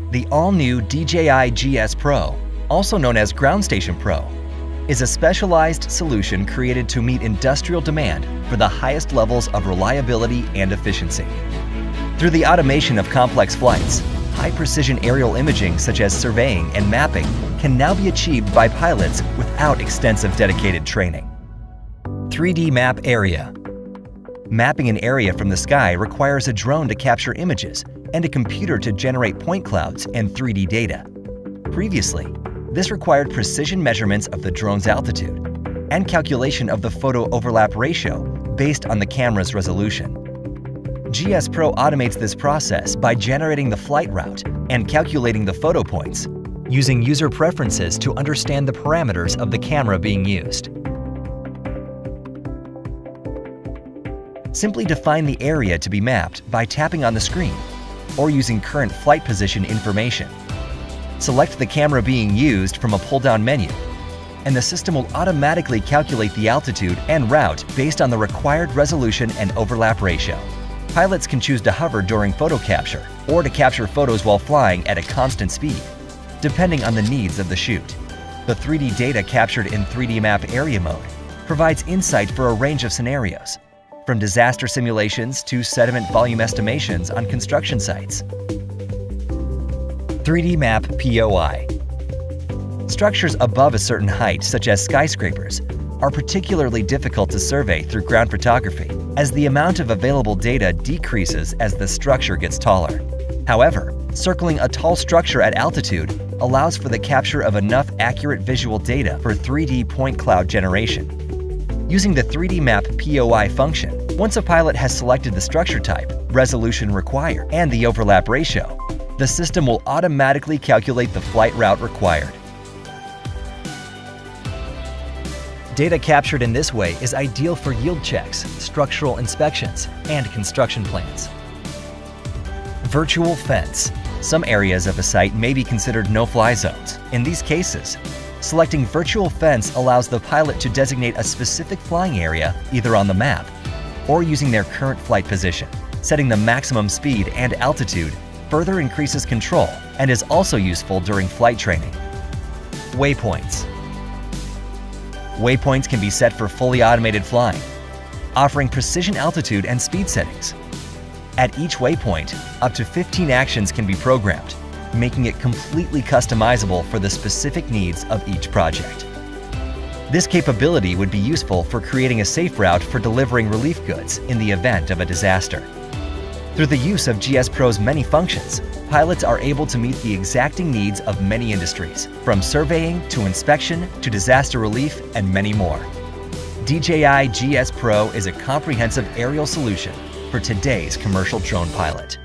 The all-new DJI GS Pro, also known as Ground Station Pro, is a specialized solution created to meet industrial demand for the highest levels of reliability and efficiency. Through the automation of complex flights, high-precision aerial imaging such as surveying and mapping can now be achieved by pilots without extensive dedicated training. 3D Map Area. Mapping an area from the sky requires a drone to capture images and a computer to generate point clouds and 3D data. Previously, this required precision measurements of the drone's altitude and calculation of the photo overlap ratio based on the camera's resolution. GS Pro automates this process by generating the flight route and calculating the photo points, using user preferences to understand the parameters of the camera being used. Simply define the area to be mapped by tapping on the screen or using current flight position information. Select the camera being used from a pull-down menu, and the system will automatically calculate the altitude and route based on the required resolution and overlap ratio. Pilots can choose to hover during photo capture or to capture photos while flying at a constant speed, depending on the needs of the shoot. The 3D data captured in 3D Map Area mode provides insight for a range of scenarios, from disaster simulations to sediment volume estimations on construction sites. 3D Map POI. Structures above a certain height, such as skyscrapers, are particularly difficult to survey through ground photography, as the amount of available data decreases as the structure gets taller. However, circling a tall structure at altitude allows for the capture of enough accurate visual data for 3D point cloud generation. Using the 3D Map POI function, once a pilot has selected the structure type, resolution required, and the overlap ratio, the system will automatically calculate the flight route required. Data captured in this way is ideal for yield checks, structural inspections, and construction plans. Virtual fence. Some areas of a site may be considered no-fly zones. In these cases, selecting virtual fence allows the pilot to designate a specific flying area either on the map or using their current flight position. Setting the maximum speed and altitude further increases control and is also useful during flight training. Waypoints. Waypoints can be set for fully automated flying, offering precision altitude and speed settings. At each waypoint, up to 15 actions can be programmed, making it completely customizable for the specific needs of each project. This capability would be useful for creating a safe route for delivering relief goods in the event of a disaster. Through the use of GS Pro's many functions, pilots are able to meet the exacting needs of many industries, from surveying to inspection to disaster relief and many more. DJI GS Pro is a comprehensive aerial solution for today's commercial drone pilot.